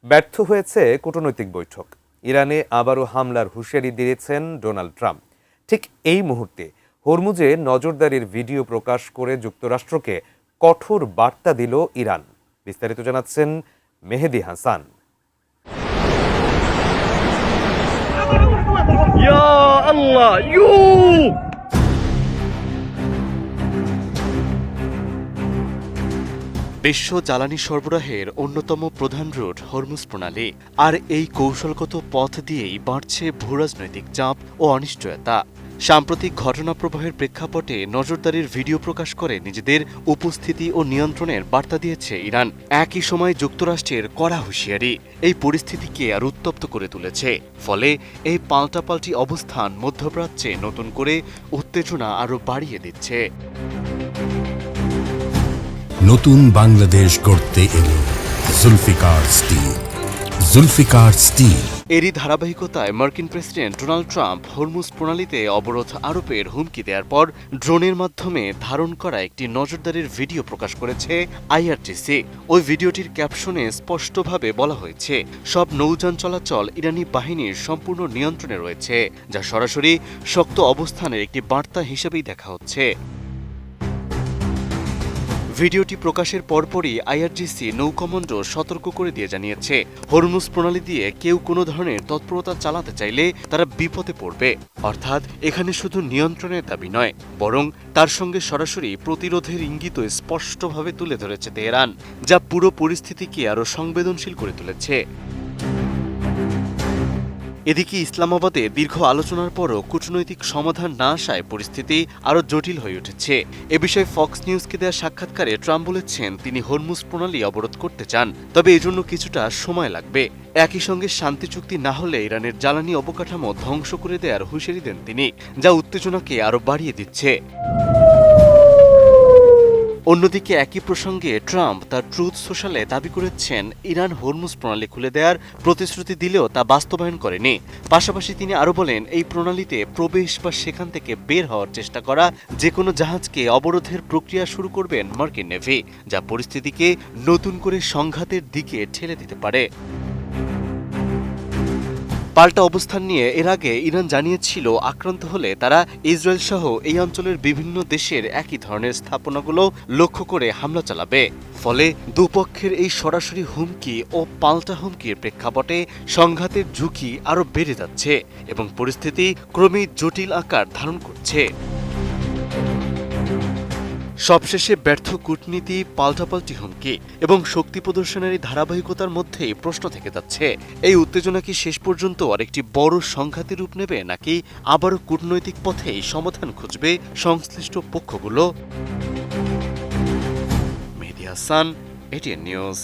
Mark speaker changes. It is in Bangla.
Speaker 1: ব্যর্থ হয়েছে কূটনৈতিক বৈঠক। ইরানে আবারও হামলার হুঁশিয়ারি দিয়েছেন ডোনাল্ড ট্রাম্প। ঠিক এই মুহূর্তে হরমুজে নজরদারির ভিডিও প্রকাশ করে যুক্তরাষ্ট্রকে কঠোর বার্তা দিল ইরান। বিস্তারিত জানাচ্ছেন মেহেদি হাসান।
Speaker 2: বিশ্ব জ্বালানি সরবরাহের অন্যতম প্রধান রুট হরমুজ প্রণালী, আর এই কৌশলগত পথ দিয়েই বাড়ছে ভূরাজনৈতিক চাপ ও অনিশ্চয়তা। সাম্প্রতিক ঘটনাপ্রবাহের প্রেক্ষাপটে নজরদারির ভিডিও প্রকাশ করে নিজেদের উপস্থিতি ও নিয়ন্ত্রণের বার্তা দিয়েছে ইরান। একই সময় যুক্তরাষ্ট্রের কড়া হুঁশিয়ারি এই পরিস্থিতিকে আর উত্তপ্ত করে তুলেছে। ফলে এই পাল্টাপাল্টি অবস্থান মধ্যপ্রাচ্যে নতুন করে উত্তেজনা আরও বাড়িয়ে দিচ্ছে।
Speaker 3: নতুন বাংলাদেশ গড়তে এলো জুলফিকার স্টিল। জুলফিকার স্টিল।
Speaker 2: এরই ধারাবাহিকতায় মার্কিন প্রেসিডেন্ট ডোনাল্ড ট্রাম্প হরমুজ প্রণালীতে অবরোধ আরোপের হুমকি দেওয়ার পর ড্রোনের মাধ্যমে ধারণ করা একটি নজরদারির ভিডিও প্রকাশ করেছে আইআরজিসি। ওই ভিডিওটির ক্যাপশনে স্পষ্টভাবে বলা হয়েছে, সব নৌযান চলাচল ইরানি বাহিনীর সম্পূর্ণ নিয়ন্ত্রণে রয়েছে, যা সরাসরি শক্ত অবস্থানের একটি বার্তা হিসেবেই দেখা হচ্ছে। ভিডিওটি প্রকাশের পরপরই আইআরজিসি নৌকমান্ডো সতর্ক করে দিয়ে জানিয়েছে, হরমুজ প্রণালী দিয়ে কেউ কোনো ধরনের তৎপরতা চালাতে চাইলে তারা বিপদে পড়বে। অর্থাৎ এখানে শুধু নিয়ন্ত্রণের দাবি নয়, বরং তার সঙ্গে সরাসরি প্রতিরোধের ইঙ্গিতও স্পষ্টভাবে তুলে ধরেছে তেহরান, যা পুরো পরিস্থিতিকে আরও সংবেদনশীল করে তুলেছে। এদিকে ইসলামাবাদে দীর্ঘ আলোচনার পরও কূটনৈতিক সমাধান না আসায় পরিস্থিতি আরও জটিল হয়ে উঠেছে। এ বিষয়ে ফক্স নিউজকে দেওয়া সাক্ষাৎকারে ট্রাম্প বলেছেন, তিনি হরমুজ প্রণালী অবরোধ করতে চান, তবে এজন্য কিছুটা সময় লাগবে। একই সঙ্গে শান্তি চুক্তি না হলে ইরানের জ্বালানি অবকাঠামো ধ্বংস করে দেওয়ার হুঁশিয়ারি দেন তিনি, যা উত্তেজনাকে আরও বাড়িয়ে দিচ্ছে। অন্যদিকে একই প্রসঙ্গে ট্রাম্প তার ট্রুথ সোশ্যালে দাবি করেছেন, ইরান হরমুজ প্রণালী খুলে দেওয়ার প্রতিশ্রুতি দিলেও তা বাস্তবায়ন করেনি। পাশাপাশি তিনি আরও বলেন, এই প্রণালীতে প্রবেশ বা সেখান থেকে বের হওয়ার চেষ্টা করা যে কোনো জাহাজকে অবরোধের প্রক্রিয়া শুরু করবেন মার্কিন নেভি, যা পরিস্থিতিকে নতুন করে সংঘাতের দিকে ঠেলে দিতে পারে। পাল্টা অবস্থান নিয়ে এর আগে ইরান জানিয়েছিল, আক্রান্ত হলে তারা ইসরায়েল সহ এই অঞ্চলের বিভিন্ন দেশের একই ধরনের স্থাপনাগুলো লক্ষ্য করে হামলা চালাবে। ফলে দুপক্ষের এই সরাসরি হুমকি ও পাল্টা হুমকির প্রেক্ষাপটে সংঘাতের ঝুঁকি আরও বেড়ে যাচ্ছে এবং পরিস্থিতি ক্রমেই জটিল আকার ধারণ করছে। সবশেষে ব্যর্থ কূটনীতি, পাল্টাপাল্টি হুমকি এবং শক্তি প্রদর্শনের ধারাবাহিকতার মধ্যেই প্রশ্ন থেকে যাচ্ছে, এই উত্তেজনা কি শেষ পর্যন্ত আরেকটি বড় সংঘাতের রূপ নেবে, নাকি আবারও কূটনৈতিক পথেই সমাধান খুঁজবে সংশ্লিষ্ট পক্ষগুলো? Mehedi Hasan, ATN news.